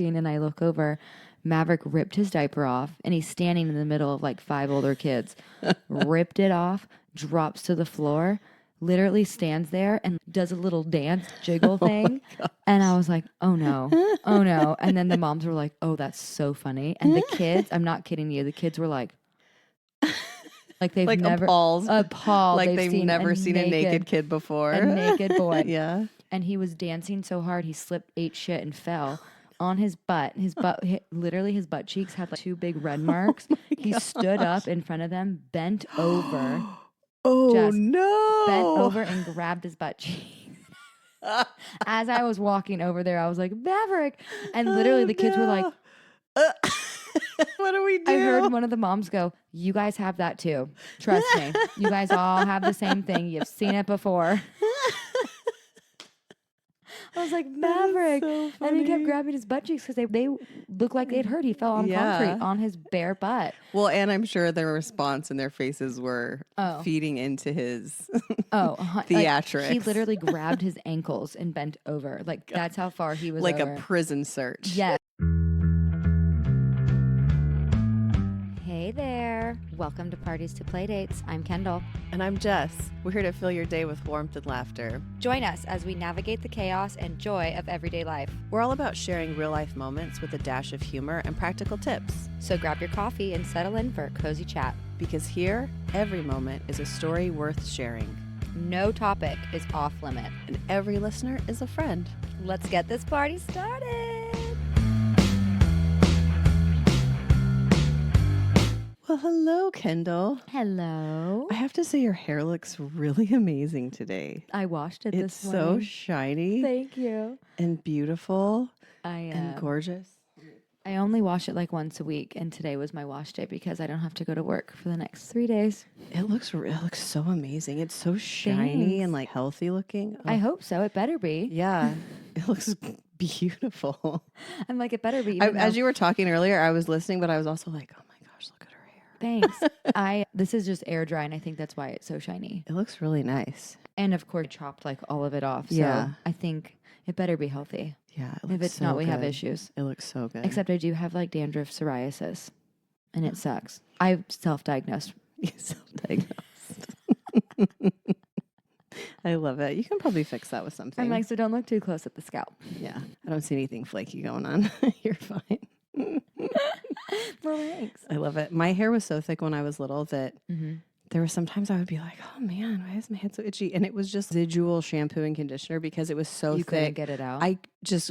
And I look over, Maverick ripped his diaper off, and he's standing in the middle of like 5 older kids. Ripped it off, drops to the floor, literally stands there and does a little dance jiggle thing. And I was like, oh no, oh no. And then the moms were like, oh, that's so funny. And the kids, I'm not kidding you, the kids were like they've like never appalled. Like they've never seen a naked kid before. A naked boy. Yeah. And he was dancing so hard, he slipped, ate shit, and fell on his butt. Literally his butt cheeks had like 2 big red marks. He stood up in front of them, bent over. Oh, no. Bent over and grabbed his butt cheeks. As I was walking over there, I was like, Maverick. And literally the kids were like, what do we do? I heard one of the moms go, you guys have that too. Trust me. You guys all have the same thing. You've seen it before. I was like, Maverick. So and he kept grabbing his butt cheeks because they looked like they'd hurt. He fell on concrete on his bare butt. Well, and I'm sure their response and their faces were feeding into his theatrics. Like, he literally grabbed his ankles and bent over. Like, that's how far he was like over. a prison search. Yes. Hey there. Welcome to Parties to Playdates. I'm Kendall. And I'm Jess. We're here to fill your day with warmth and laughter. Join us as we navigate the chaos and joy of everyday life. We're all about sharing real-life moments with a dash of humor and practical tips. So grab your coffee and settle in for a cozy chat. Because here, every moment is a story worth sharing. No topic is off limit. And every listener is a friend. Let's get this party started. Well, hello, Kendall. Hello. I have to say your hair looks really amazing today. I washed it this morning. It's so shiny. Thank you. And beautiful. And gorgeous. I only wash it like once a week, and today was my wash day because I don't have to go to work for the next 3 days. It looks so amazing. It's so shiny and like healthy looking. I hope so. It better be. Yeah. It looks beautiful. I'm like, it better be. As you were talking earlier, I was listening, but I was also like, oh my gosh, look at her hair. Thanks. This is just air dry, and I think that's why it's so shiny. It looks really nice. And of course, chopped like all of it off. So yeah. I think it better be healthy. Yeah. If it's not, we have issues. It looks so good. Except I do have like dandruff psoriasis, and it sucks. I've self-diagnosed. Self-diagnosed. I love it. You can probably fix that with something. I'm like, so don't look too close at the scalp. Yeah. I don't see anything flaky going on. You're fine. Relax. I love it. My hair was so thick when I was little that there were sometimes I would be like, oh man, why is my head so itchy? And it was just residual shampoo and conditioner because it was so thick. You couldn't get it out?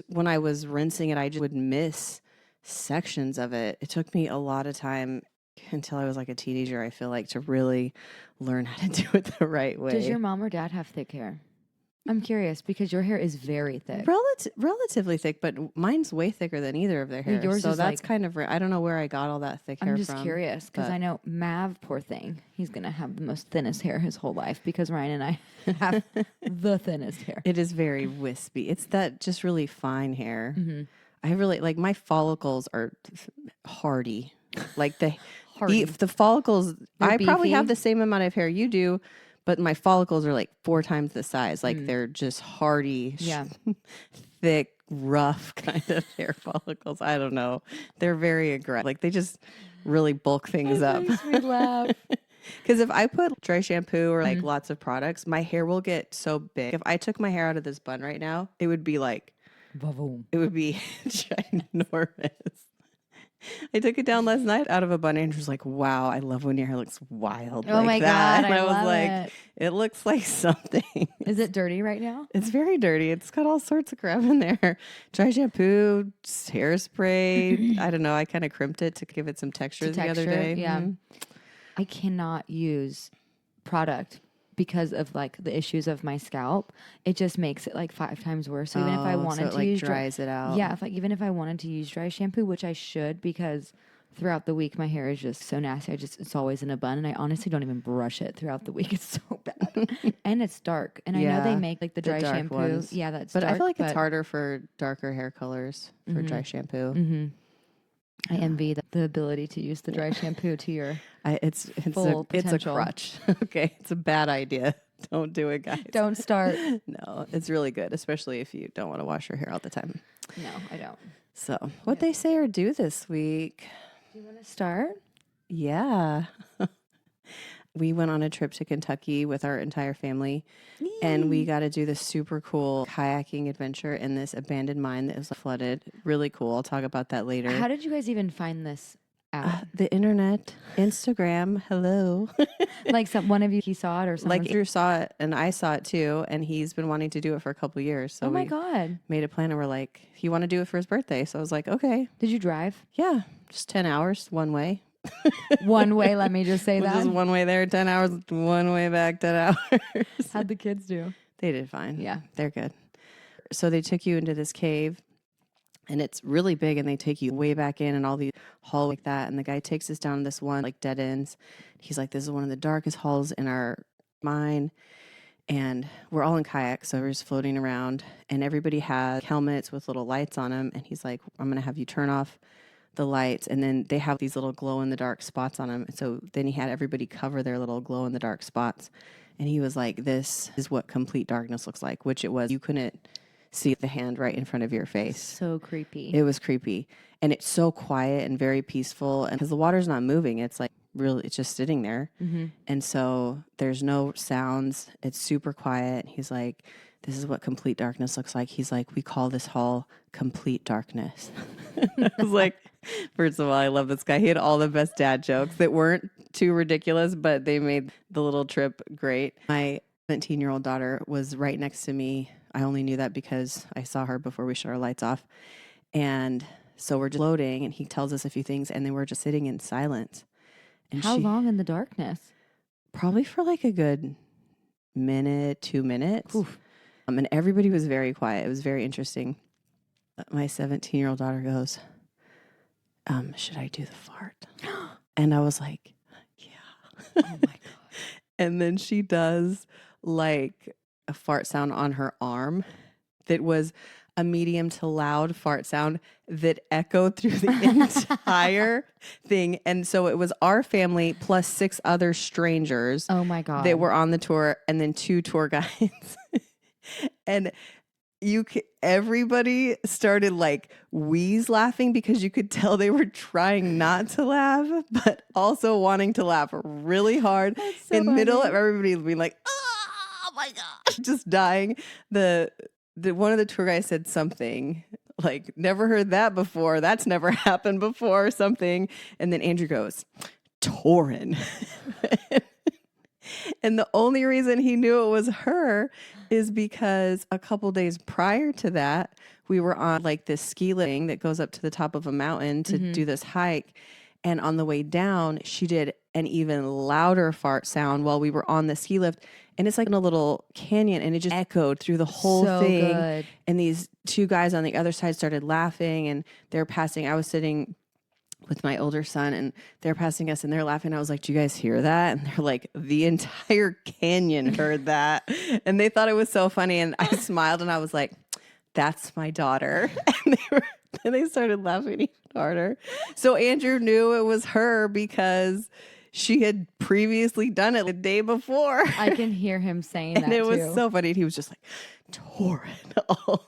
When I was rinsing it, I just would miss sections of it. It took me a lot of time until I was like a teenager, I feel like, to really learn how to do it the right way. Does your mom or dad have thick hair? I'm curious because your hair is very thick. Relatively thick, but mine's way thicker than either of their hair. Yours so is that's like, kind of, I don't know where I got all that thick hair from. I'm just curious because I know Mav, poor thing, he's going to have the most thinnest hair his whole life because Ryan and I have the thinnest hair. It is very wispy. It's that just really fine hair. Mm-hmm. I really, like my follicles are hardy. Like the follicles, They're I probably beefy. have the same amount of hair you do, but my follicles are like 4 times the size. Like they're just hardy, thick, rough kind of hair follicles. I don't know. They're very aggressive. Like they just really bulk things up. Makes me laugh. Because if I put dry shampoo or like lots of products, my hair will get so big. If I took my hair out of this bun right now, it would be like, it would be ginormous. I took it down last night out of a bun. Andrew's like, wow, I love when your hair looks wild. Oh like my that. God. And I was love like, it looks like something. Is it dirty right now? It's very dirty. It's got all sorts of crap in there. Dry shampoo, hairspray. I don't know. I kind of crimped it to give it some texture the other day. Yeah. I cannot use product because of like the issues of my scalp. It just makes it like 5 times worse. So even if I wanted to use dries it out. Yeah, even if I wanted to use dry shampoo, which I should because throughout the week my hair is just so nasty. It's always in a bun and I honestly don't even brush it throughout the week. It's so bad. And it's dark. And I know they make like the dry shampoo. Ones. Yeah, that's but dark. I feel like it's harder for darker hair colors for dry shampoo. I envy the ability to use the dry shampoo to your it's full a potential. crutch. Okay, it's a bad idea. Don't do it, guys. Don't start. No, it's really good, especially if you don't want to wash your hair all the time. No, I don't. So what they say or do this week? Do you want to start? Yeah. We went on a trip to Kentucky with our entire family, and we got to do this super cool kayaking adventure in this abandoned mine that was flooded. Really cool. I'll talk about that later. How did you guys even find this out? The internet, Instagram, hello. Like one of you, he saw it or something? Like Andrew saw it, and I saw it too, and he's been wanting to do it for a couple years. So oh my we God. made a plan, and we're like, he want to do it for his birthday. So I was like, okay. Did you drive? Yeah, just 10 hours one way. One way, let me just say that. Just one way there, 10 hours, one way back, 10 hours. How'd the kids do? They did fine. Yeah. They're good. So they took you into this cave, and it's really big, and they take you way back in and all these halls like that. And the guy takes us down this one, like dead ends. He's like, this is one of the darkest halls in our mine. And we're all in kayaks, so we're just floating around, and everybody has helmets with little lights on them. And he's like, I'm going to have you turn off the lights, and then they have these little glow in the dark spots on them. And so then he had everybody cover their little glow in the dark spots. And he was like, this is what complete darkness looks like, which it was. You couldn't see the hand right in front of your face. So creepy. It was creepy. And it's so quiet and very peaceful. And because the water's not moving, it's like really, it's just sitting there. Mm-hmm. And so there's no sounds. It's super quiet. He's like, this is what complete darkness looks like. He's like, we call this hall complete darkness. I was like, first of all, I love this guy. He had all the best dad jokes that weren't too ridiculous, but they made the little trip great. My 17-year-old daughter was right next to me. I only knew that because I saw her before we shut our lights off. And so we're just floating, and he tells us a few things, and then we're just sitting in silence. And How long in the darkness? Probably for like a good minute, 2 minutes. Oof. And everybody was very quiet. It was very interesting. My 17-year-old daughter goes, should I do the fart? And I was like, yeah. Oh my God. And then she does like a fart sound on her arm that was a medium to loud fart sound that echoed through the entire thing. And so it was our family plus 6 other strangers. Oh my God. That were on the tour, and then 2 tour guides. And everybody started like laughing because you could tell they were trying not to laugh, but also wanting to laugh really hard. So in the middle funny. of everybody being like, oh my gosh, just dying. The one of the tour guys said something like, never heard that before. That's never happened before, or something. And then Andrew goes, Torin. And the only reason he knew it was her is because a couple days prior to that, we were on like this ski lift that goes up to the top of a mountain to do this hike. And on the way down, she did an even louder fart sound while we were on the ski lift. And it's like in a little canyon, and it just echoed through the whole thing. Good. And these 2 guys on the other side started laughing, and they're passing. I was sitting with my older son, and they're passing us, and they're laughing. I was like, do you guys hear that? And they're like, the entire canyon heard that. And they thought it was so funny. And I smiled, and I was like, that's my daughter. And they started laughing even harder. So Andrew knew it was her because she had previously done it the day before. I can hear him saying that And it was too. so funny. And he was just like, Torin.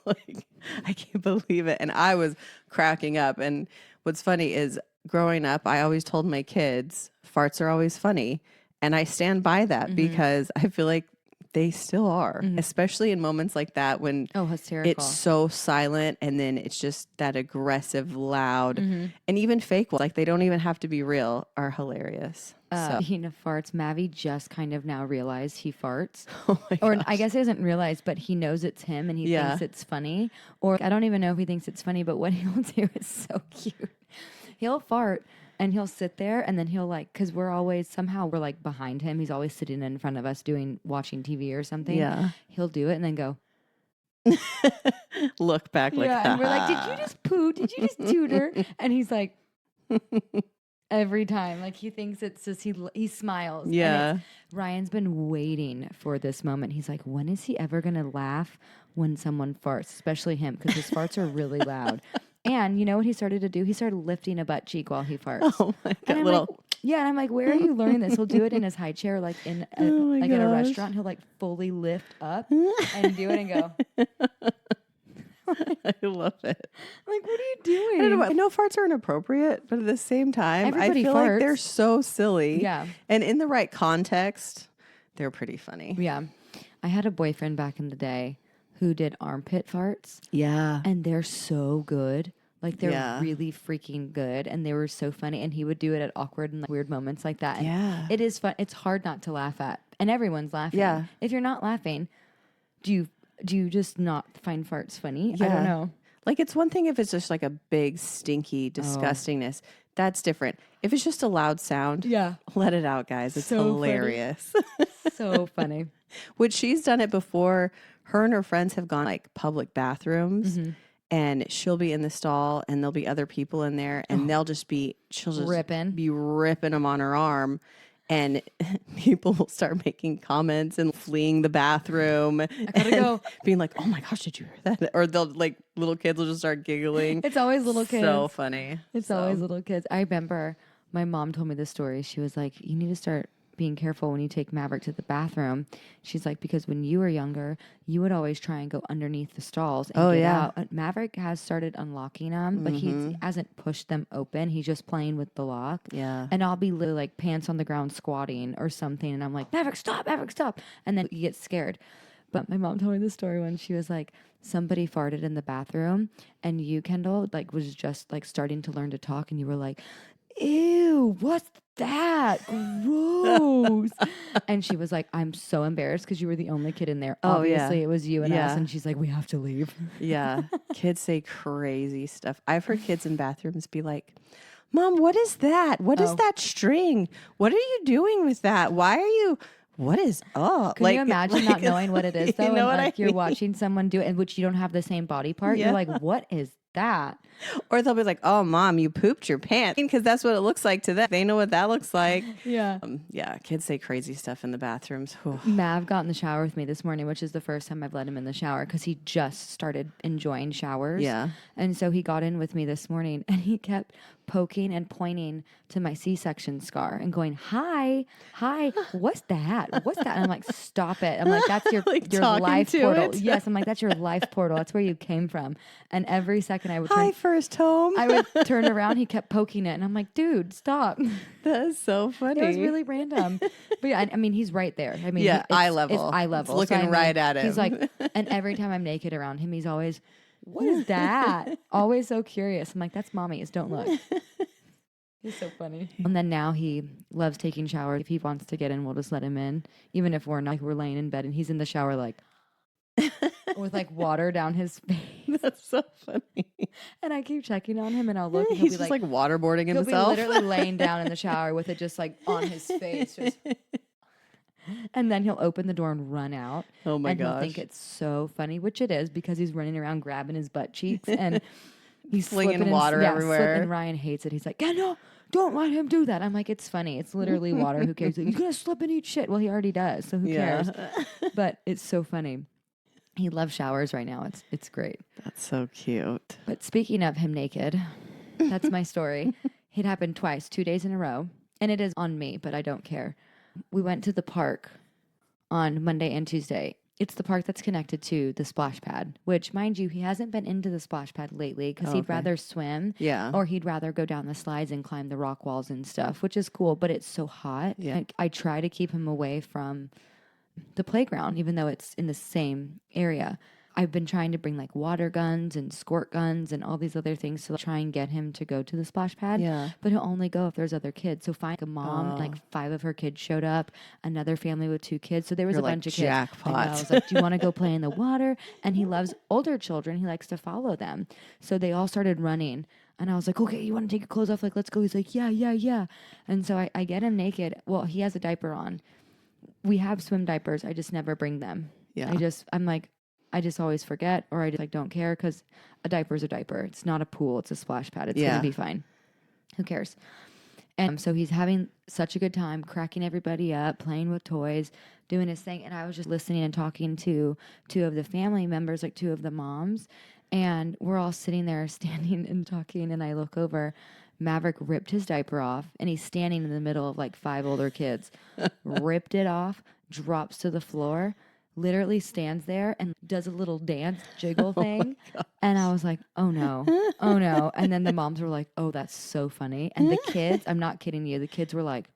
Like, I can't believe it. And I was cracking up. And what's funny is growing up, I always told my kids farts are always funny. And I stand by that because I feel like they still are, especially in moments like that when hysterical. it's so silent, and then it's just that aggressive, loud, and even fake ones, like they don't even have to be real, are hilarious. Speaking of farts, Mavi just kind of now realized he farts. Oh my Or gosh. I guess he doesn't realize, but he knows it's him and he thinks it's funny. Or I don't even know if he thinks it's funny, but what he'll do is so cute. He'll fart and he'll sit there, and then he'll like, because we're like behind him. He's always sitting in front of us watching TV or something. Yeah. He'll do it and then go, Look back like that. and we're like, did you just poo? Did you just tutor? And he's like, every time, like he thinks it's just, he smiles. And Yeah. Ryan's been waiting for this moment. He's like, when is he ever going to laugh when someone farts, especially him, because his farts are really loud. And you know what he started to do? He started lifting a butt cheek while he farts. Oh my And God. I'm like, yeah, and I'm like, where are you learning this? He'll do it in his high chair, like in a, Oh my at a gosh. restaurant. He'll like fully lift up and do it and go. I love it. Like, what are you doing? I don't know. I know farts are inappropriate, but at the same time, Everybody I feel farts. like they're so silly. Yeah. And in the right context, they're pretty funny. Yeah. I had a boyfriend back in the day who did armpit farts, Yeah. and they're so good. Like, they're Yeah. really freaking good, and they were so funny. And he would do it at awkward and like, weird moments like that. And Yeah. it is fun. It's hard not to laugh at, and everyone's laughing. Yeah. If you're not laughing, do you just not find farts funny? I Yeah. don't know. Like, it's one thing if it's just like a big, stinky disgustingness. That's different. If it's just a loud sound, Yeah. let it out, guys. It's So funny. hilarious. So funny. Which she's done it before. Her and her friends have gone like public bathrooms. And she'll be in the stall and there'll be other people in there and she'll just be ripping them on her arm. And people will start making comments and fleeing the bathroom. I gotta go. Being like, oh my gosh, did you hear that? Or they'll like, little kids will just start giggling. It's always little kids. So funny. It's always little kids. I remember my mom told me this story. She was like, you need to start being careful when you take Maverick to the bathroom. She's like, because when you were younger, you would always try and go underneath the stalls and get out. Maverick has started unlocking them, but he hasn't pushed them open. He's just playing with the lock. Yeah. And I'll be literally like pants on the ground squatting or something. And I'm like, Maverick, stop, Maverick, stop. And then you get scared. But my mom told me this story when she was like, somebody farted in the bathroom and you, Kendall, like was just like starting to learn to talk. And you were like, ew, what's that? Gross. And she was like, I'm so embarrassed because you were the only kid in there. Obviously, it was you and us. And she's like, we have to leave. Yeah. Kids say crazy stuff. I've heard kids in bathrooms be like, Mom, what is that? What is that string? What are you doing with that? Why are you... What is up? Can you imagine not knowing what it is, though? You know and what you're watching someone do it, in which you don't have the same body part. Yeah. You're like, what is that? Or they'll be like, oh, Mom, you pooped your pants. Because that's what it looks like to them. They know what that looks like. Yeah. Yeah, kids say crazy stuff in the bathrooms. Mav got in the shower with me this morning, which is the first time I've let him in the shower because he just started enjoying showers. Yeah. And so he got in with me this morning and he kept poking and pointing to my C-section scar and going, hi, what's that? What's that? And I'm like, stop it. I'm like, that's your, Like your talking life to portal. it? Yes, I'm like, that's your life portal. That's where you came from. And every second I would turn, Hi, first home. I would turn around, he kept poking it. And I'm like, dude, stop. That is so funny. It was really random. But yeah, I mean, he's right there. I mean, Yeah, it's eye level. It's eye level. It's looking right at him. He's like, and every time I'm naked around him, he's always, what is that? Always so curious. I'm like, that's mommy's. Don't look. He's so funny. And then now he loves taking showers. If he wants to get in, we'll just let him in. Even if we're not, like, we're laying in bed and he's in the shower like with like water down his face. That's so funny. And I keep checking on him and I'll look and He's he'll just be like waterboarding he'll himself. be literally laying down in the shower with it just like on his face. Just, and then he'll open the door and run out. Oh my and gosh. he'll think it's so funny, which it is because he's running around grabbing his butt cheeks and he's Flinging slipping water everywhere. And Ryan hates it. He's like, no, don't let him do that. I'm like, it's funny. It's literally water. Who cares? He's going to slip and eat shit. Well, he already does. So who cares? But it's so funny. He loves showers right now. It's great. That's so cute. But speaking of him naked, that's my story. It happened twice, 2 days in a row. And it is on me, but I don't care. We went to the park on Monday and Tuesday. It's the park that's connected to the splash pad, which, mind you, he hasn't been into the splash pad lately because he'd rather swim or he'd rather go down the slides and climb the rock walls and stuff, which is cool, but it's so hot. Yeah. I try to keep him away from the playground, even though it's in the same area. I've been trying to bring like water guns and squirt guns and all these other things to try and get him to go to the splash pad. Yeah. But he'll only go if there's other kids. So find a mom, like 5 of her kids showed up, another family with 2 kids. So there was a bunch of kids. Jackpot. I was like, do you want to go play in the water? And he loves older children. He likes to follow them. So they all started running. And I was like, okay, you want to take your clothes off? Like, let's go. He's like, yeah. And so I get him naked. Well, he has a diaper on. We have swim diapers. I just never bring them. Yeah. I just always forget, or I just like don't care because a diaper is a diaper. It's not a pool. It's a splash pad. It's going to be fine. Who cares? And so he's having such a good time, cracking everybody up, playing with toys, doing his thing. And I was just listening and talking to 2 of the family members, like 2 of the moms. And we're all sitting there standing and talking. And I look over. Maverick ripped his diaper off, and he's standing in the middle of like 5 older kids. Ripped it off, drops to the floor, literally stands there and does a little dance jiggle thing. And I was like, oh no, oh no. And then the moms were like, oh, that's so funny. And the kids, I'm not kidding you, the kids were like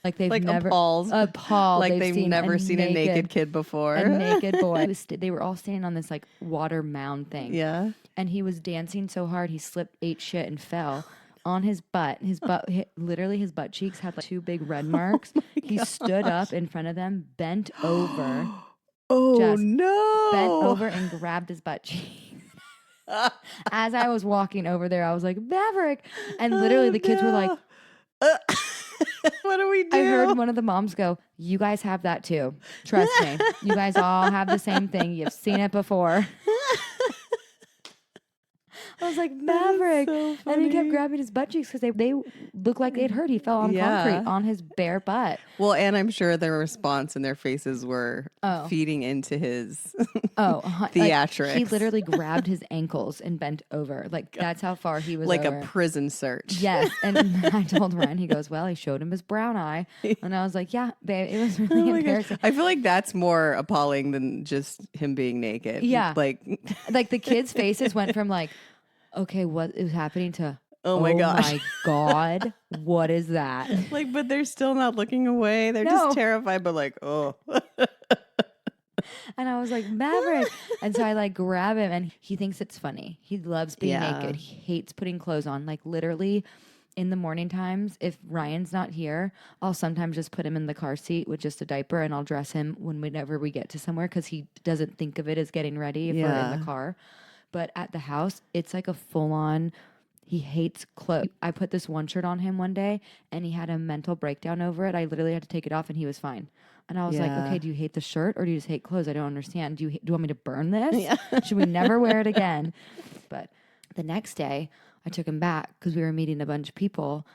they've like never appalled. Like they've never seen a naked kid before. A naked boy. They were all standing on this like water mound thing. Yeah. And he was dancing so hard he slipped, ate shit, and fell on his butt. Literally his butt cheeks had like 2 big red marks. He stood up in front of them, bent over. Oh no! Bent over and grabbed his butt cheeks. As I was walking over there, I was like, Maverick. And literally the kids were like, what do we do? I heard one of the moms go, you guys have that too. Trust me. You guys all have the same thing. You've seen it before. I was like, Maverick. So and he kept grabbing his butt cheeks because they looked like they'd hurt. He fell on concrete on his bare butt. Well, and I'm sure their response and their faces were feeding into his theatrics. Like, he literally grabbed his ankles and bent over. Like, that's how far he was like over. a prison search. Yes. And I told Ryan, he goes, well, I showed him his brown eye. And I was like, yeah, babe, it was really embarrassing. I feel like that's more appalling than just him being naked. Yeah. Like the kids' faces went from like, okay, what is happening to, oh my gosh. my God, what is that? Like, but they're still not looking away. They're just terrified, but like, oh. And I was like, Maverick. And so I like grab him and he thinks it's funny. He loves being naked. He hates putting clothes on. Like literally in the morning times, if Ryan's not here, I'll sometimes just put him in the car seat with just a diaper and I'll dress him whenever we get to somewhere because he doesn't think of it as getting ready if we're in the car. But at the house, it's like a full-on, he hates clothes. I put this one shirt on him one day, and he had a mental breakdown over it. I literally had to take it off, and he was fine. And I was like, okay, do you hate the shirt, or do you just hate clothes? I don't understand. Do you want me to burn this? Yeah. Should we never wear it again? But the next day, I took him back because we were meeting a bunch of people.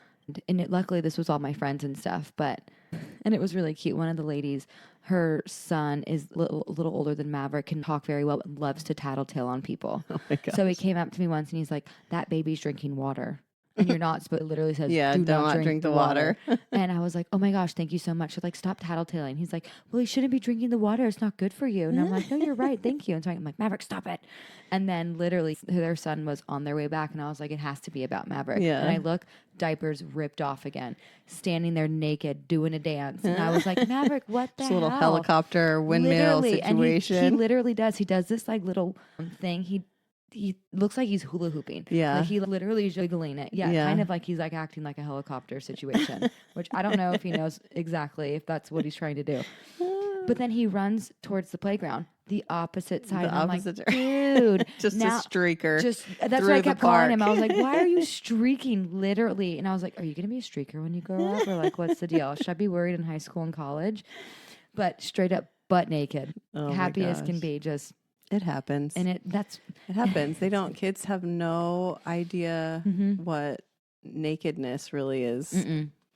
And luckily, this was all my friends and stuff. And it was really cute. One of the ladies, her son is a little older than Maverick, can talk very well, and loves to tattletale on people. Oh my gosh. So he came up to me once and he's like, that baby's drinking water. And you're not supposed, it literally says, do not drink the water. And I was like, oh my gosh, thank you so much. She's like, stop tattletaling. He's like, well, he shouldn't be drinking the water. It's not good for you. And I'm like, no, you're right. Thank you. And so I'm like, Maverick, stop it. And then literally their son was on their way back. And I was like, it has to be about Maverick. Yeah. And I look, diapers ripped off again, standing there naked, doing a dance. And I was like, Maverick, what the hell? A little helicopter windmill situation. And he literally does. He does this like little thing. He looks like he's hula hooping. Yeah. Like he literally is jiggling it. Yeah. Kind of like he's like acting like a helicopter situation, which I don't know if he knows exactly if that's what he's trying to do. But then he runs towards the playground, the opposite side. I'm like, dude. Just a streaker. That's what I kept calling him. I was like, why are you streaking literally? And I was like, are you going to be a streaker when you grow up? Or like, what's the deal? Should I be worried in high school and college? But straight up butt naked. Happy as can be. Just. It happens. And it happens. Kids have no idea what nakedness really is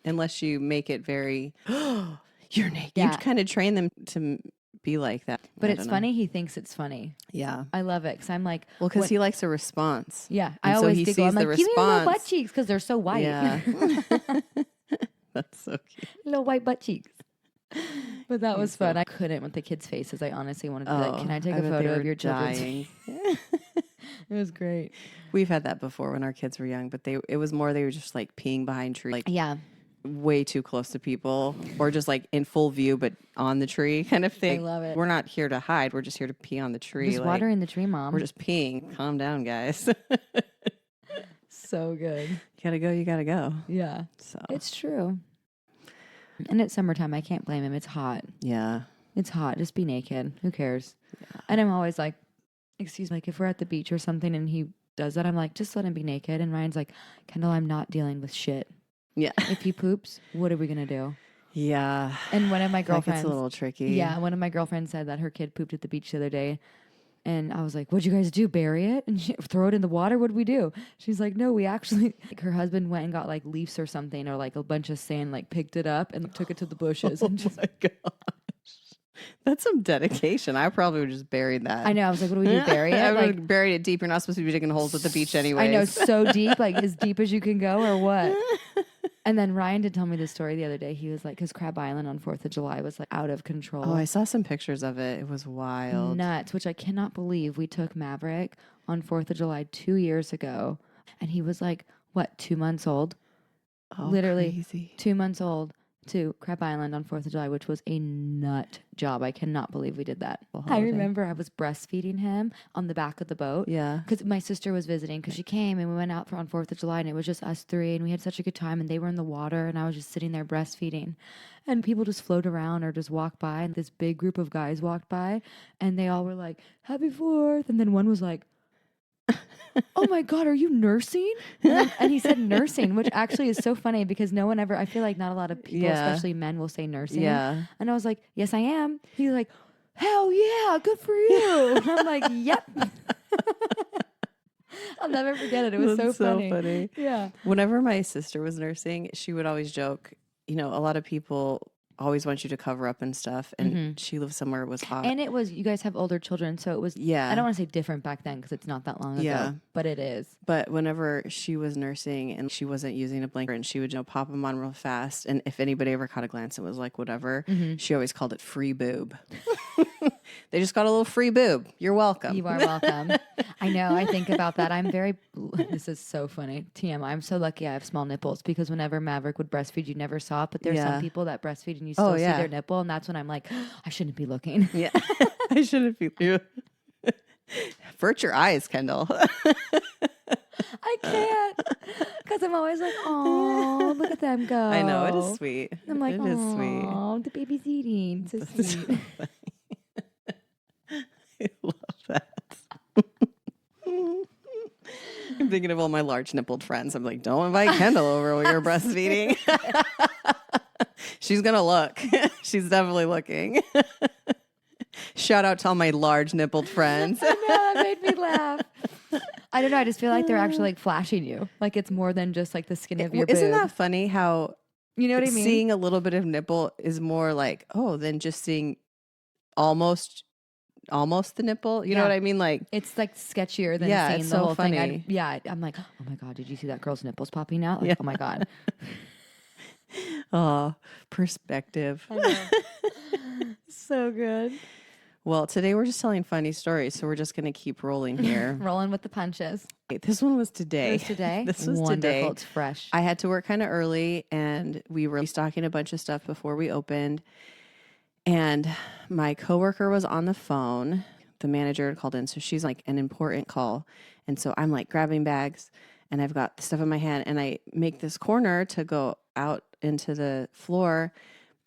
unless you make it very, you're naked. Yeah. You kind of train them to be like that. But it's funny. He thinks it's funny. Yeah. I love it. Cause I'm like, well, cause he likes a response. Yeah. I always giggle. I'm like, give me little butt cheeks. Cause they're so white. Yeah. That's so cute. Little white butt cheeks. But that was fun. I couldn't with the kids' faces. I honestly wanted to be like, can I take a photo of your children? It was great. We've had that before when our kids were young, but it was more they were just like peeing behind trees. Like, way too close to people or just like in full view but on the tree kind of thing. I love it. We're not here to hide. We're just here to pee on the tree. Just watering the tree, Mom. We're just peeing. Calm down, guys. So good. You gotta go. Yeah. So it's true. And it's summertime. I can't blame him. It's hot. Yeah. It's hot. Just be naked. Who cares? Yeah. And I'm always like, excuse me, like if we're at the beach or something and he does that, I'm like, just let him be naked. And Ryan's like, Kendall, I'm not dealing with shit. Yeah. If he poops, what are we going to do? Yeah. And one of my girlfriends. It's a little tricky. Yeah. One of my girlfriends said that her kid pooped at the beach the other day. And I was like, what'd you guys do? Bury it? And throw it in the water? What'd we do? She's like, no, we actually, like, her husband went and got like leaves or something or like a bunch of sand, like picked it up and took it to the bushes. Oh my gosh. That's some dedication. I probably would just bury that. I know. I was like, what do we do? Bury it? I would like, bury it deep. You're not supposed to be digging holes at the beach anyway. I know. So deep, like as deep as you can go or what? And then Ryan did tell me this story the other day. He was like, because Crab Island on 4th of July was like out of control. Oh, I saw some pictures of it. It was wild. Nuts, which I cannot believe. We took Maverick on 4th of July 2 years ago. And he was like, what, 2 months old? Oh, Literally crazy. 2 months old to Crab Island on 4th of July, which was a nut job. I cannot believe we did that. I remember I was breastfeeding him on the back of the boat. Yeah. Because my sister was visiting because she came and we went out on 4th of July and it was just us three and we had such a good time and they were in the water and I was just sitting there breastfeeding. And people just float around or just walk by and this big group of guys walked by and they all were like, Happy 4th. And then one was like, oh my God, are you nursing? And he said nursing, which actually is so funny because no one ever, I feel like not a lot of people, especially men, will say nursing. Yeah. And I was like, yes, I am. He's like, hell yeah, good for you. I'm like, yep. I'll never forget it. It was so funny. Yeah. Whenever my sister was nursing, she would always joke, you know, a lot of people always want you to cover up and stuff. And she lived somewhere it was hot. And it was, you guys have older children. So it was, I don't want to say different back then because it's not that long ago, but it is. But whenever she was nursing and she wasn't using a blanket and she would, you know, pop them on real fast. And if anybody ever caught a glance, it was like whatever. She always called it free boob. They just got a little free boob. You're welcome. You are welcome. I know. I think about that. This is so funny. TM, I'm so lucky I have small nipples because whenever Maverick would breastfeed, you never saw it. But there's some people that breastfeed and you still see their nipple. And that's when I'm like, I shouldn't be looking. Yeah. I shouldn't be. Avert your eyes, Kendall. I can't. Because I'm always like, oh, look at them go. I know. It is sweet. I'm like, it is sweet. Oh, the baby's eating. So sweet. I love that. I'm thinking of all my large nippled friends. I'm like, don't invite Kendall over when you're breastfeeding. She's going to look. She's definitely looking. Shout out to all my large nippled friends. I know, that made me laugh. I don't know. I just feel like they're actually like flashing you. Like it's more than just like the skin of your boob. Isn't that funny how, you know what I mean? Seeing a little bit of nipple is more like, oh, than just seeing almost the nipple. You know what I mean? Like it's like sketchier than seeing it's the so whole funny. thing. I'm like, oh my God, did you see that girl's nipples popping out? Like, oh my God. Oh, perspective. I know. So good. Well, today we're just telling funny stories, so we're just going to keep rolling here. Rolling with the punches. This one was today. It was today? This was Wonderful. today. It's fresh. I had to work kind of early, and we were stocking a bunch of stuff before we opened. And my coworker was on the phone. The manager had called in, so she's like an important call. And so I'm like grabbing bags, and I've got the stuff in my hand, and I make this corner to go out into the floor.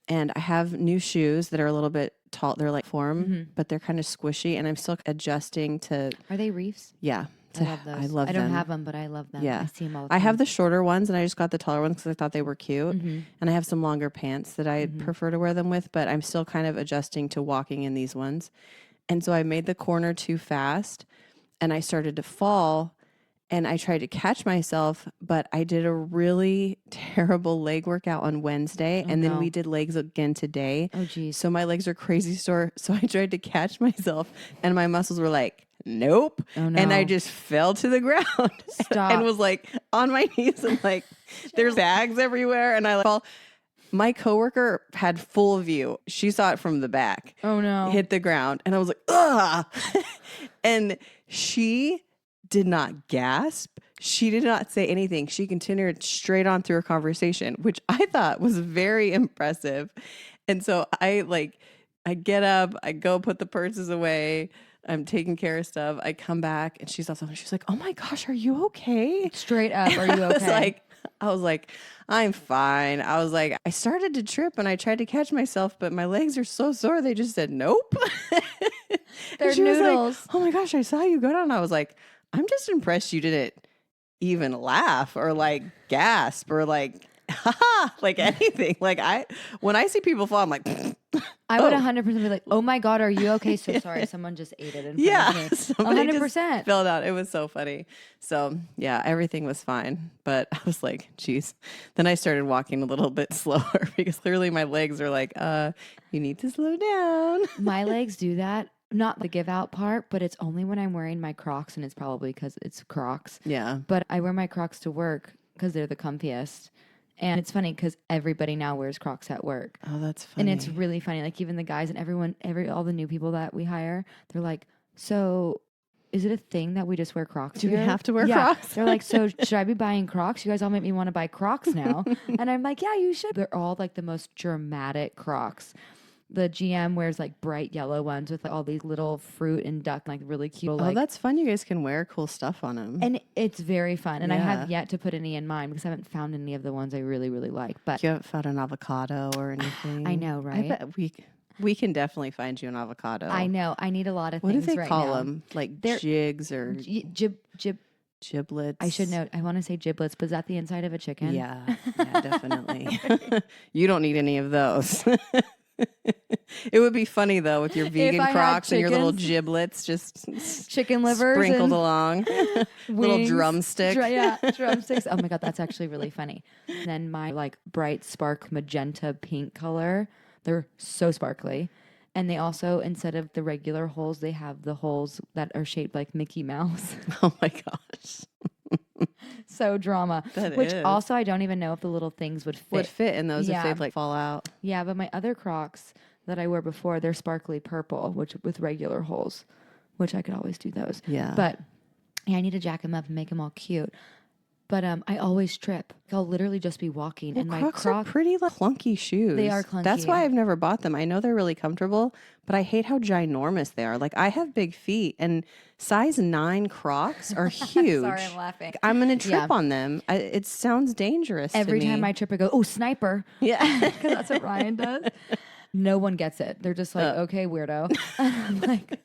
And I have new shoes that are a little bit tall. They're like form, but they're kind of squishy. And I'm still adjusting to. Are they reefs? Yeah. I love those. I love them. I don't have them, but I love them. Yeah. I see them all the time. I have the shorter ones and I just got the taller ones because I thought they were cute. And I have some longer pants that I prefer to wear them with, but I'm still kind of adjusting to walking in these ones. And so I made the corner too fast and I started to fall. And I tried to catch myself, but I did a really terrible leg workout on Wednesday. And then we did legs again today. Oh, geez. So my legs are crazy sore. So I tried to catch myself and my muscles were like, nope. Oh, no. And I just fell to the ground. Stop. And was like on my knees and like, there's bags everywhere. And I like fall. My coworker had full view. She saw it from the back. Oh, no. Hit the ground. And I was like, ugh. And she did not gasp. She did not say anything. She continued straight on through her conversation, which I thought was very impressive. And so I get up, I go put the purses away. I'm taking care of stuff. I come back and she's also, she's like, oh my gosh, are you okay? Straight up, are you okay? I was like, I'm fine. I was like, I started to trip and I tried to catch myself, but my legs are so sore. They just said, nope. They're she noodles. Was like, oh my gosh, I saw you go down. I was like, I'm just impressed you didn't even laugh or like gasp or like, haha, like anything. Like when I see people fall, I'm like, I would 100% be like, oh my God, are you okay? So sorry, someone just ate it in front of me. Somebody 100%. just fell out. It was so funny. So yeah, everything was fine. But I was like, geez. Then I started walking a little bit slower because clearly my legs are like, you need to slow down. My legs do that. Not the give out part, but it's only when I'm wearing my Crocs, and it's probably because it's Crocs. Yeah. But I wear my Crocs to work because they're the comfiest. And it's funny because everybody now wears Crocs at work. Oh, that's funny. And it's really funny. Like even the guys and all the new people that we hire, they're like, so is it a thing that we just wear Crocs Do we here? have to wear Crocs? They're like, so should I be buying Crocs? You guys all make me want to buy Crocs now. And I'm like, yeah, you should. They're all like the most dramatic Crocs. The GM wears like bright yellow ones with like all these little fruit and duck, like really cute. Oh, that's fun. You guys can wear cool stuff on them. And it's very fun. And I Yeah. have yet to put any in mine because I haven't found any of the ones I really, really like. But You haven't found an avocado or anything. I know, I right? bet we can definitely find you an avocado. I know. I need a lot of What do things they right call now. them? Like They're- jigs or giblets? I should know. I want to say giblets, but is that the inside of a chicken? Yeah, definitely. You don't need any of those. It would be funny though with your vegan I had Crocs and your little chickens- giblets just Chicken livers sprinkled and along. Little wings, drumstick. drumsticks. Oh my God, that's actually really funny. And then my like bright spark magenta pink color. They're so sparkly. And they also, instead of the regular holes, they have the holes that are shaped like Mickey Mouse. Oh my gosh. So drama. That Which is. also I don't even know if the little things would fit. Would fit in those Yeah. if they'd like fall out. Yeah, but my other Crocs that I wore before, they're sparkly purple, which with regular holes, which I could always do those. Yeah. But yeah, I need to jack them up and make them all cute. But I always trip. I'll literally just be walking and my Crocs Croc. are pretty like, clunky shoes. They are clunky. That's why I've never bought them. I know they're really comfortable, but I hate how ginormous they are. Like I have big feet and size 9 Crocs are huge. Sorry, I'm laughing. I'm going to trip Yeah. on them. It sounds dangerous Every to me. time I trip, I go, oh, sniper. Yeah. Because that's what Ryan does. No one gets it. They're just like, okay, weirdo. And I'm like,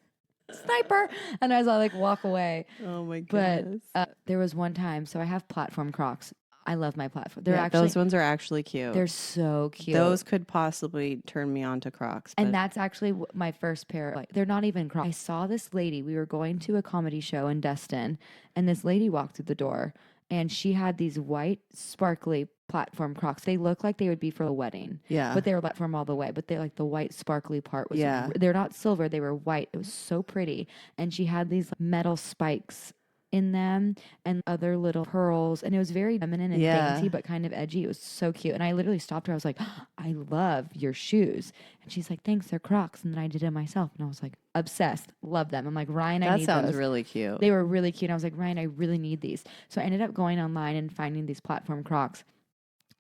sniper. And as I like walk away. Oh my But goodness. there was one time, so I have platform Crocs. I love my platform. They're Yeah, actually, those ones are actually cute. they're so cute. Those could possibly turn me on to Crocs. And but- that's actually my first pair. Like, they're not even Crocs. I saw this lady. We were going to a comedy show in Destin, and this lady walked through the door, and she had these white, sparkly platform Crocs. They look like they would be for a wedding. Yeah. But they were platform all the way. But they like the white, sparkly part was. Yeah. They're not silver. They were white. It was so pretty. And she had these metal spikes in them and other little pearls, and it was very feminine and Yeah. dainty but kind of edgy. It was so cute, and I literally stopped her. I was like, I love your shoes. And she's like, thanks, they're Crocs. And then I did it myself, and I was like, obsessed, love them. I'm like, Ryan, I that need sounds those. really cute. They were really cute. I was like, Ryan, I really need these. So I ended up going online and finding these platform Crocs.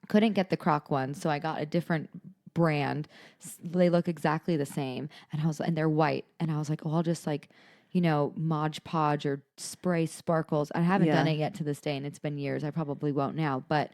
Couldn't get the Croc ones, so I got a different brand. They look exactly the same, and they're white. And I was like, oh, I'll just like, Mod Podge or spray sparkles. I haven't done Yeah. it yet to this day, and it's been years. I probably won't now, but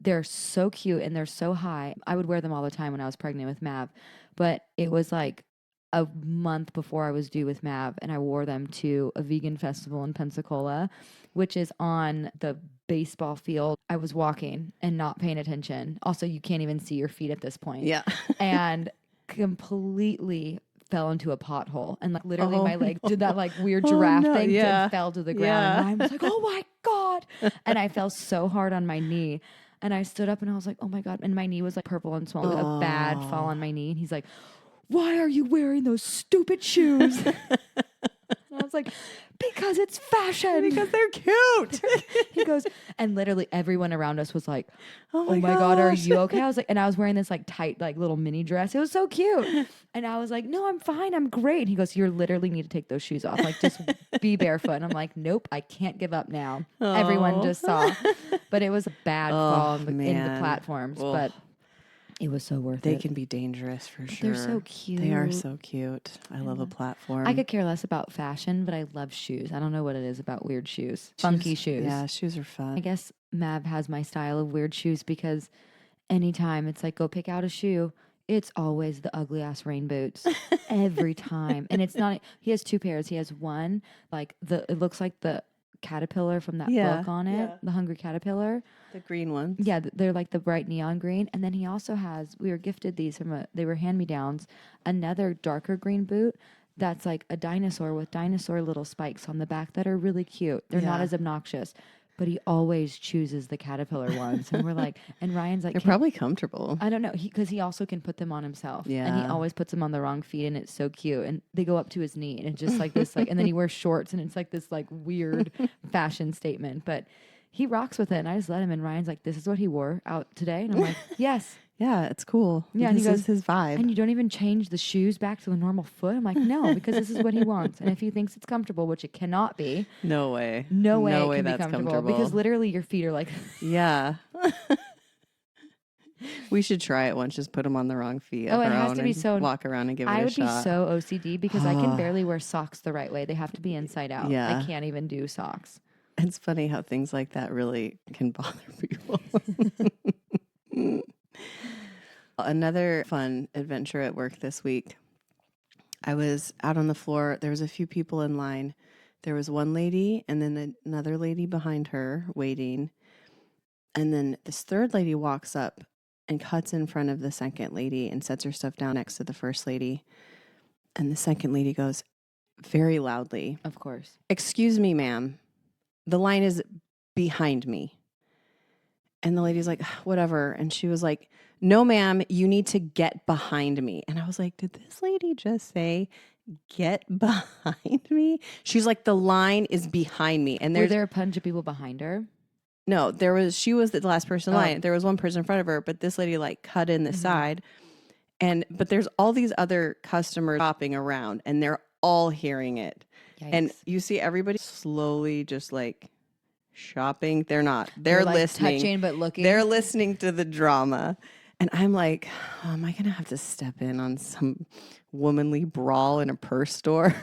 they're so cute and they're so high. I would wear them all the time when I was pregnant with Mav, but it was like a month before I was due with Mav, and I wore them to a vegan festival in Pensacola, which is on the baseball field. I was walking and not paying attention. Also, you can't even see your feet at this point. Yeah. And completely fell into a pothole, and like literally Oh my leg did that like weird Oh, giraffe no. thing Yeah. and fell to the ground. Yeah. And I was like, oh my God. And I fell so hard on my knee. And I stood up and I was like, oh my God. And my knee was like purple and swollen, like a bad fall on my knee. And he's like, why are you wearing those stupid shoes? And I was like, because it's fashion. Because they're cute. He goes, and literally everyone around us was like, Oh oh my God, are gosh. you okay? I was like, and I was wearing this like tight, like little mini dress. It was so cute. And I was like, no, I'm fine. I'm great. And he goes, you literally need to take those shoes off. Like, just be barefoot. And I'm like, nope, I can't give up now. Everyone Aw. just saw. But it was a bad fall in the man. platforms. Ugh. But it was so worth They it. can be dangerous for sure. They're so cute. They are so cute. I love a platform. I could care less about fashion, but I love shoes. I don't know what it is about weird shoes. Funky shoes. Yeah, shoes are fun. I guess Mav has my style of weird shoes because anytime it's like, go pick out a shoe, it's always the ugly ass rain boots every time. And it's not, he has 2 pairs. He has one, like it looks like the caterpillar from that book on it, yeah. The Hungry Caterpillar. The green ones. Yeah, they're like the bright neon green. And then he also has, we were gifted these they were hand-me-downs, another darker green boot that's like a dinosaur with dinosaur little spikes on the back that are really cute. They're not Yeah. as obnoxious, but he always chooses the caterpillar ones. And we're like, and Ryan's like, They're probably comfortable. I don't know, because he also can put them on himself. And he Yeah. always puts them on the wrong feet, and it's so cute. And they go up to his knee, and it's just like this, like, and then he wears shorts, and it's like this like weird fashion statement. But he rocks with it. And I just let him. And Ryan's like, this is what he wore out today. And I'm like, yes. Yeah, it's cool. Yeah, and this he goes, is his vibe. And you don't even change the shoes back to the normal foot? I'm like, no, because this is what he wants. And if he thinks it's comfortable, which it cannot be. No way. No way it can that's be comfortable. Because literally your feet are like. Yeah. We should try it once. Just put them on the wrong feet. Oh, it has to be so. Walk around and give it a shot. I would be so OCD because I can barely wear socks the right way. They have to be inside out. Yeah. I can't even do socks. It's funny how things like that really can bother people. Another fun adventure at work this week. I was out on the floor. There was a few people in line. There was one lady and then another lady behind her waiting. And then this third lady walks up and cuts in front of the second lady and sets her stuff down next to the first lady. And the second lady goes very loudly, of course, "Excuse me, ma'am. The line is behind me." And the lady's like, "Whatever." And she was like, "No, ma'am, you need to get behind me." And I was like, did this lady just say, get behind me? She's like, "The line is behind me." And were there a bunch of people behind her? No, she was the last person in line. There was one person in front of her, but this lady like cut in the side. But there's all these other customers shopping around and they're all hearing it. Yikes. And you see everybody slowly just like shopping. They're not. They're like listening. Touching but looking. They're listening to the drama. And I'm like, oh, am I going to have to step in on some womanly brawl in a purse store?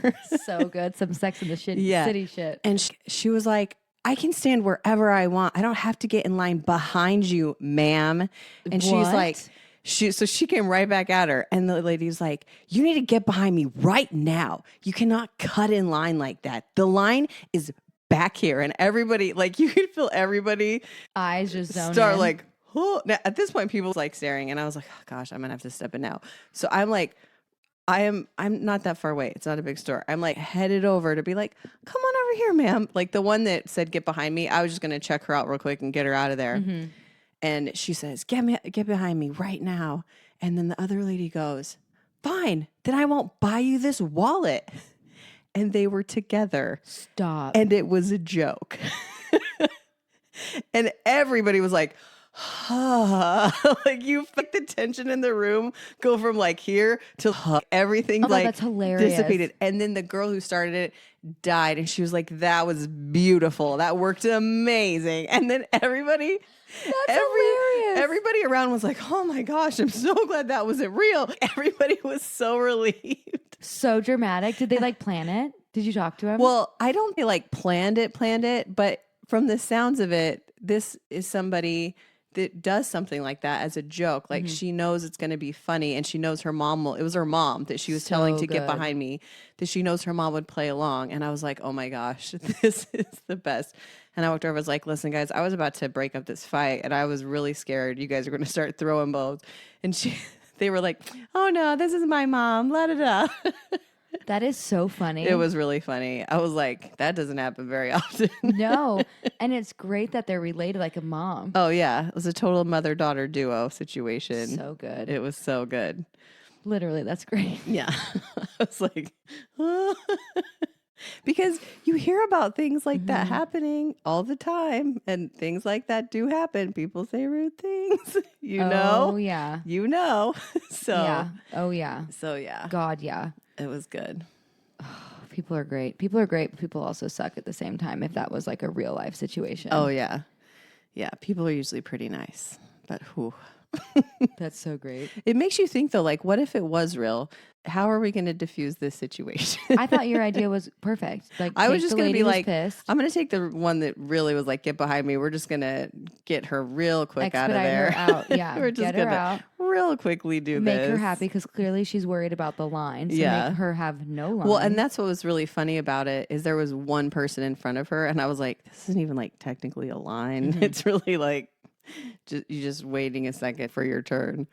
So good. Some Sex in the City shit. And she was like, "I can stand wherever I want. I don't have to get in line behind you, ma'am." And she's like, so she came right back at her. And the lady's like, "You need to get behind me right now. You cannot cut in line like that. The line is back here." And everybody, like, you could feel everybody eyes just start in. like, oh. Now, at this point, people was like staring. And I was like, oh, gosh, I'm going to have to step in now. So I'm like, I'm not that far away. It's not a big store. I'm like headed over to be like, "Come on over here, ma'am." Like the one that said get behind me, I was just going to check her out real quick and get her out of there. Mm-hmm. And she says, get behind me right now. And then the other lady goes, "Fine, then I won't buy you this wallet." And they were together. Stop. And it was a joke. And everybody was like, like you felt the tension in the room go from like here to everything like that's hilarious. Dissipated. And then the girl who started it died and she was like, "That was beautiful. That worked amazing." And then hilarious. Everybody around was like, "Oh my gosh, I'm so glad that wasn't real." Everybody was so relieved. So dramatic. Did they like plan it? Did you talk to him? Well, I don't think they like planned it, but from the sounds of it, this is somebody that does something like that as a joke. Like she knows it's going to be funny and she knows her mom it was her mom that she was telling to get behind me, that she knows her mom would play along. And I was like, oh my gosh, this is the best. And I walked over, I was like, "Listen guys, I was about to break up this fight and I was really scared you guys are going to start throwing bows." And they were like, "Oh no, this is my mom, la da da." That is so funny. It was really funny. I was like, that doesn't happen very often. No. And it's great that they're related like a mom. Oh, yeah. It was a total mother-daughter duo situation. So good. It was so good. Literally, that's great. Yeah. I was like, because you hear about things like that happening all the time. And things like that do happen. People say rude things. You know? Oh, yeah. You know. So. Yeah. Oh, yeah. So, yeah. God, yeah. It was good. People are great. People are great, but people also suck at the same time if that was like a real life situation. Oh, yeah. Yeah. People are usually pretty nice. But whew. That's so great. It makes you think, though, like, what if it was real? How are we going to diffuse this situation? I thought your idea was perfect. Like, I was just going to be like, pissed. I'm going to take the one that really was like, get behind me. We're just going to get her real quick out of there. Her out. Yeah. We're just going to real quickly do make this. her happy because clearly she's worried about the line. So yeah. make her have no line. Well, and that's what was really funny about it is there was one person in front of her and I was like, this isn't even like technically a line. Mm-hmm. It's really like, you're just waiting a second for your turn.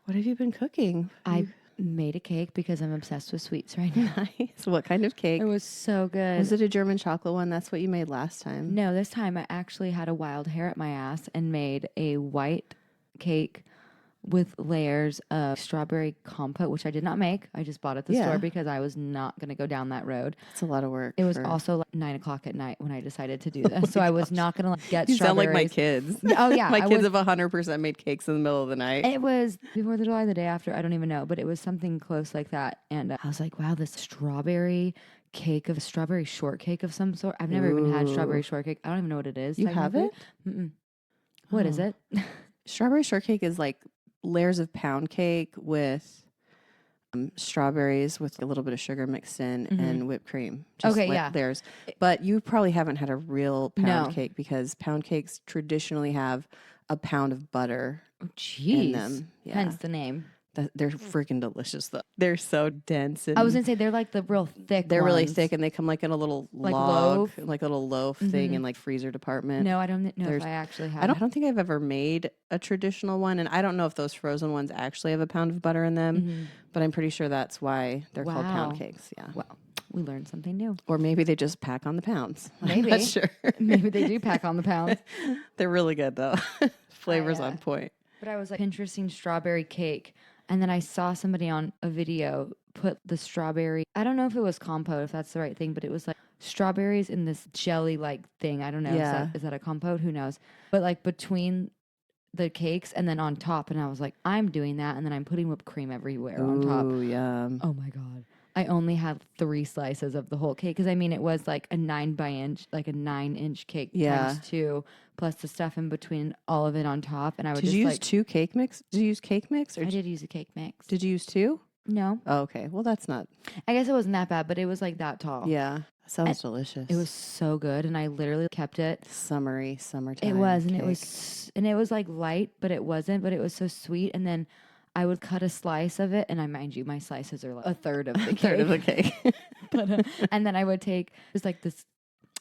What have you been cooking? I made a cake because I'm obsessed with sweets right now. Nice. What kind of cake? It was so good. Was it a German chocolate one? That's what you made last time. No, this time I actually had a wild hair at my ass and made a white cake with layers of strawberry compote, which I did not make. I just bought at the store because I was not going to go down that road. It's a lot of work. It was also like 9:00 at night when I decided to do this. So I was not going to like get You sound strawberries. like my kids. Oh yeah. My kids have 100% made cakes in the middle of the night. It was before the July, the day after. I don't even know, but it was something close like that. And I was like, wow, this strawberry shortcake of some sort. I've never even had strawberry shortcake. I don't even know what it is. You have it? Mm-mm. What is it? Strawberry shortcake is like layers of pound cake with strawberries with a little bit of sugar mixed in and whipped cream. Just layers. But you probably haven't had a real pound cake because pound cakes traditionally have a pound of butter in them. Yeah. Hence the name. They're freaking delicious though. They're so dense. And I was gonna say they're like the real thick. They're really ones. thick, and they come like in a little like log, loaf? like a little loaf thing in like freezer department. No, I don't know if I actually have. I don't think I've ever made a traditional one, and I don't know if those frozen ones actually have a pound of butter in them. But I'm pretty sure that's why they're called pound cakes. Yeah. Well, we learned something new. Or maybe they just pack on the pounds. Maybe. I'm not sure. Maybe they do pack on the pounds. They're really good though. Flavors on point. But I was like Pinteresting strawberry cake. And then I saw somebody on a video put the strawberry, I don't know if it was compote, if that's the right thing, but it was like strawberries in this jelly-like thing. I don't know. Yeah. Is that a compote? Who knows? But like between the cakes and then on top. And I was like, I'm doing that. And then I'm putting whipped cream everywhere on top. Oh, yeah. Oh my God. I only had 3 slices of the whole cake. Because I mean, it was like a 9-inch cake times 2, plus the stuff in between, all of it on top. And I would Did you use 2 cake mix? Did you use cake mix? Or I did use a cake mix. Did you use 2? No. Oh, okay. Well, that's not. I guess it wasn't that bad, but it was like that tall. Yeah. Sounds delicious. It was so good, and I literally kept it. Summertime. It was, and cake. it was like light, but it wasn't. But it was so sweet, and then I would cut a slice of it, and I mind you, my slices are like a third of the cake. Third of the cake. But and then I would take just like this.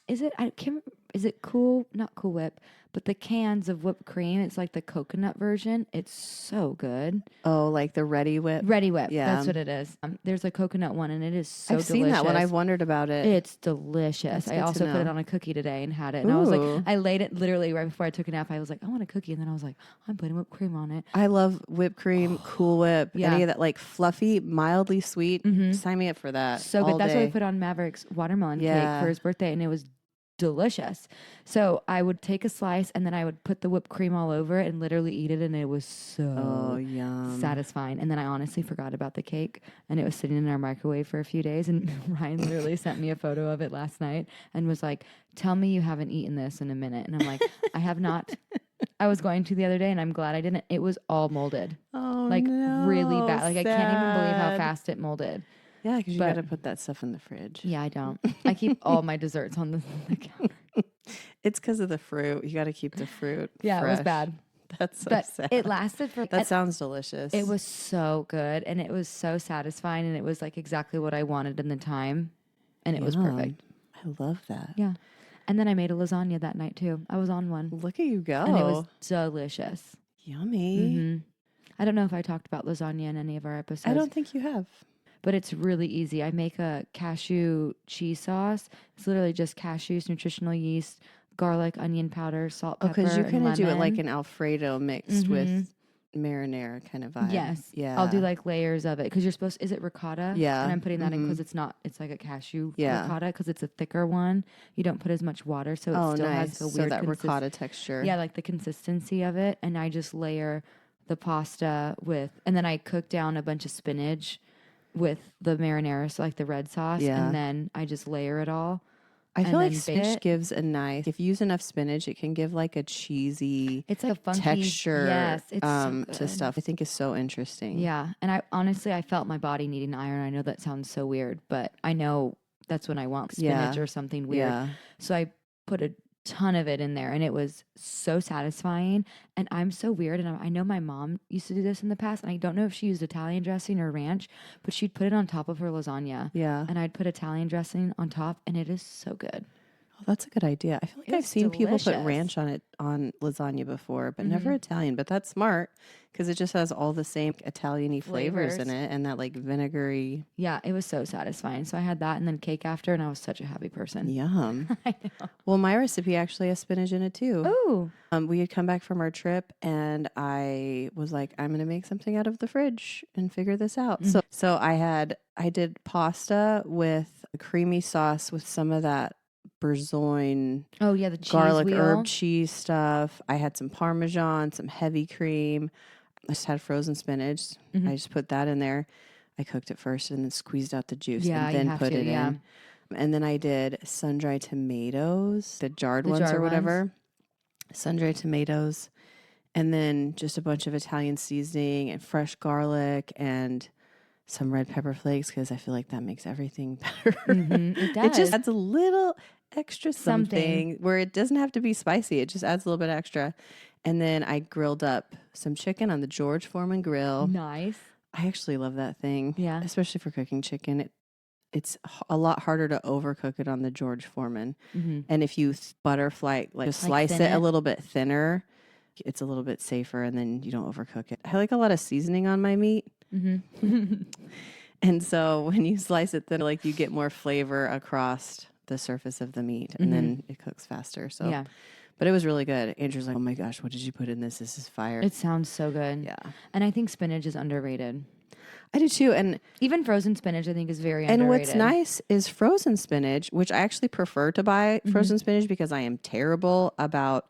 Is it? I can't remember. Is it Cool? Not Cool Whip, but the cans of whipped cream. It's like the coconut version. It's so good. Oh, like the Ready Whip. Ready Whip. Yeah, that's what it is. There's a coconut one, and it is so delicious. I've seen that one. I've wondered about it. It's delicious. I also put it on a cookie today and had it. And I was like, I laid it literally right before I took a nap. I was like, I want a cookie, and then I was like, I'm putting whipped cream on it. I love whipped cream, Cool Whip, any of that like fluffy, mildly sweet. Sign me up for that. So good. That's what I put on Maverick's watermelon cake for his birthday, and it was delicious. So I would take a slice and then I would put the whipped cream all over it and literally eat it, and it was so satisfying. And then I honestly forgot about the cake, and it was sitting in our microwave for a few days, and Ryan literally sent me a photo of it last night and was like, tell me you haven't eaten this in a minute. And I'm like, I have not. I was going to the other day, and I'm glad I didn't. It was all molded. Oh, like no, really bad. Like sad. I can't even believe how fast it molded. Yeah, because you got to put that stuff in the fridge. Yeah, I don't. I keep all my desserts on the counter. It's because of the fruit. You got to keep the fruit. Yeah, fresh. It was bad. That's so sad. It lasted for. That sounds delicious. It was so good, and it was so satisfying, and it was like exactly what I wanted in the time, and it was perfect. I love that. Yeah, and then I made a lasagna that night too. I was on one. Look at you go. And it was delicious. Yummy. Mm-hmm. I don't know if I talked about lasagna in any of our episodes. I don't think you have. But it's really easy. I make a cashew cheese sauce. It's literally just cashews, nutritional yeast, garlic, onion powder, salt, pepper, because you kind of do it like lemon. an Alfredo mixed with marinara kind of vibe. Yes. Yeah. I'll do like layers of it because you're supposed. Is it ricotta? Yeah. And I'm putting that in because it's not. It's like a cashew ricotta because it's a thicker one. You don't put as much water, so it still has a weird. So that ricotta texture. Yeah, like the consistency of it, and I just layer the pasta with, and then I cook down a bunch of spinach with the marinara, so like the red sauce, and then I just layer it all. I feel like spinach gives a nice. If you use enough spinach, it can give like a cheesy. It's like a funky texture. Yes, it's so to stuff. I think is so interesting. Yeah, and I honestly felt my body needing iron. I know that sounds so weird, but I know that's when I want spinach or something weird. Yeah. So I put a ton of it in there, and it was so satisfying. And I'm so weird, and I know my mom used to do this in the past, and I don't know if she used Italian dressing or ranch, but she'd put it on top of her lasagna. Yeah. And I'd put Italian dressing on top, and it is so good. Oh, That's a good idea. I feel like It I've was seen people put delicious. ranch on it on lasagna before, but never Italian. But that's smart because it just has all the same Italian-y flavors in it and that like vinegary. Yeah, it was so satisfying. So I had that and then cake after, and I was such a happy person. Yum. I know. Well, my recipe actually has spinach in it too. Oh, We had come back from our trip and I was like, I'm going to make something out of the fridge and figure this out. So I did pasta with a creamy sauce with some of that Bourgogne oh yeah, the cheese garlic wheel. herb cheese stuff. I had some Parmesan, some heavy cream. I just had frozen spinach. I just put that in there. I cooked it first and then squeezed out the juice Yeah, and you then have put to, it yeah. in. And then I did sun-dried tomatoes, the jarred The ones jarred or ones. whatever. Sun-dried tomatoes. And then just a bunch of Italian seasoning and fresh garlic and some red pepper flakes because I feel like that makes everything better. It does. It just adds a little extra something where it doesn't have to be spicy. It just adds a little bit extra. And then I grilled up some chicken on the George Foreman grill. Nice. I actually love that thing. Yeah. Especially for cooking chicken. It's a lot harder to overcook it on the George Foreman. And if you butterfly, just slice thin it a it? little bit thinner, it's a little bit safer and then you don't overcook it. I like a lot of seasoning on my meat. And so when you slice it thin, like you get more flavor across the surface of the meat and then it cooks faster. So, Yeah. But it was really good. Andrew's like, oh my gosh, what did you put in this? This is fire. It sounds so good. Yeah. And I think spinach is underrated. I do too. And Even frozen spinach, I think, is very And underrated. what's nice is frozen spinach, which I actually prefer to buy frozen spinach because I am terrible about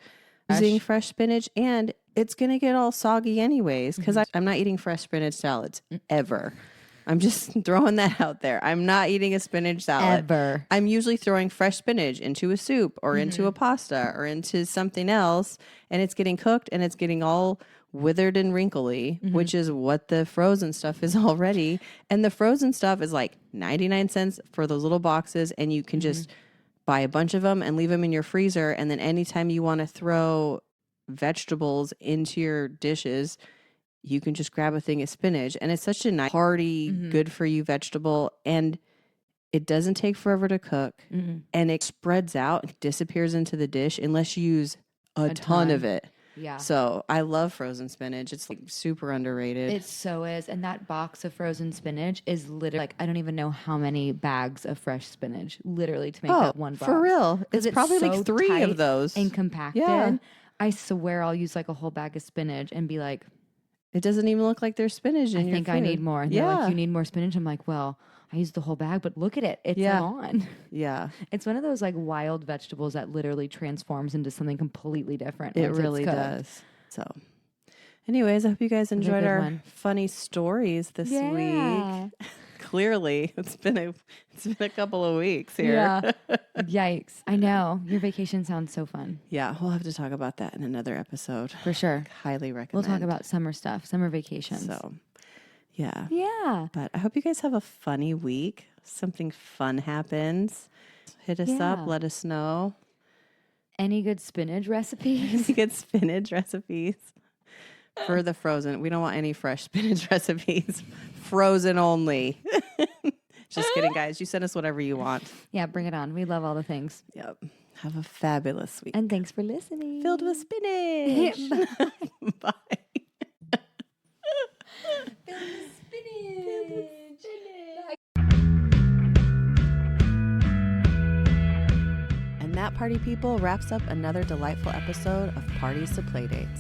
using fresh spinach and it's going to get all soggy anyways because I'm not eating fresh spinach salads ever. I'm just throwing that out there. I'm not eating a spinach salad. Ever. I'm usually throwing fresh spinach into a soup or into a pasta or into something else and it's getting cooked and it's getting all withered and wrinkly, which is what the frozen stuff is already. And the frozen stuff is like 99 cents for those little boxes and you can just buy a bunch of them and leave them in your freezer. And then anytime you want to throw vegetables into your dishes, you can just grab a thing of spinach. And it's such a nice, hearty, good for you vegetable. And it doesn't take forever to cook. And it spreads out and disappears into the dish unless you use a ton of it. Yeah. So I love frozen spinach. It's like super underrated. It so is. And that box of frozen spinach is literally like, I don't even know how many bags of fresh spinach literally to make that one box. For real. 'Cause It's probably so like 3 tight of those. and compacted. Yeah. I swear I'll use like a whole bag of spinach and be like, It doesn't even look like there's spinach in I your think I food. need more. And they're like, you need more spinach? I'm like, well, I used the whole bag, but look at it. It's gone. Yeah. It's one of those like wild vegetables that literally transforms into something completely different. It once it's really cooked. does. So, anyways, I hope you guys enjoyed good our one. funny stories this week. Clearly, it's been a couple of weeks here. Yeah. Yikes. I know. Your vacation sounds so fun. Yeah, we'll have to talk about that in another episode. For sure. Highly recommend. We'll talk about summer stuff, summer vacations. So, yeah. Yeah. But I hope you guys have a funny week. Something fun happens. Hit us up. Yeah. Let us know. Any good spinach recipes? You get spinach recipes for the frozen. We don't want any fresh spinach recipes. Frozen only. Just kidding, guys. You send us whatever you want. Yeah, bring it on. We love all the things. Yep. Have a fabulous week. And thanks for listening. Filled with spinach. Bye. Filled with spinach. And that, party people, wraps up another delightful episode of Parties to Playdates.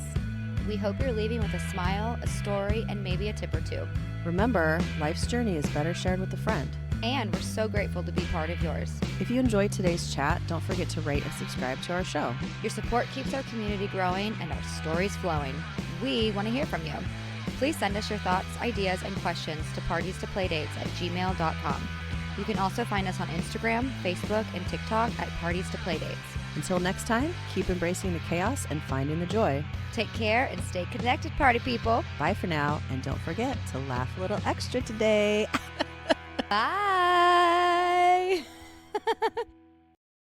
We hope you're leaving with a smile, a story, and maybe a tip or two. Remember, life's journey is better shared with a friend. And we're so grateful to be part of yours. If you enjoyed today's chat, don't forget to rate and subscribe to our show. Your support keeps our community growing and our stories flowing. We want to hear from you. Please send us your thoughts, ideas, and questions to partiestoplaydates@gmail.com. You can also find us on Instagram, Facebook, and TikTok at Parties to Playdates. Until next time, keep embracing the chaos and finding the joy. Take care and stay connected, party people. Bye for now, and don't forget to laugh a little extra today. Bye.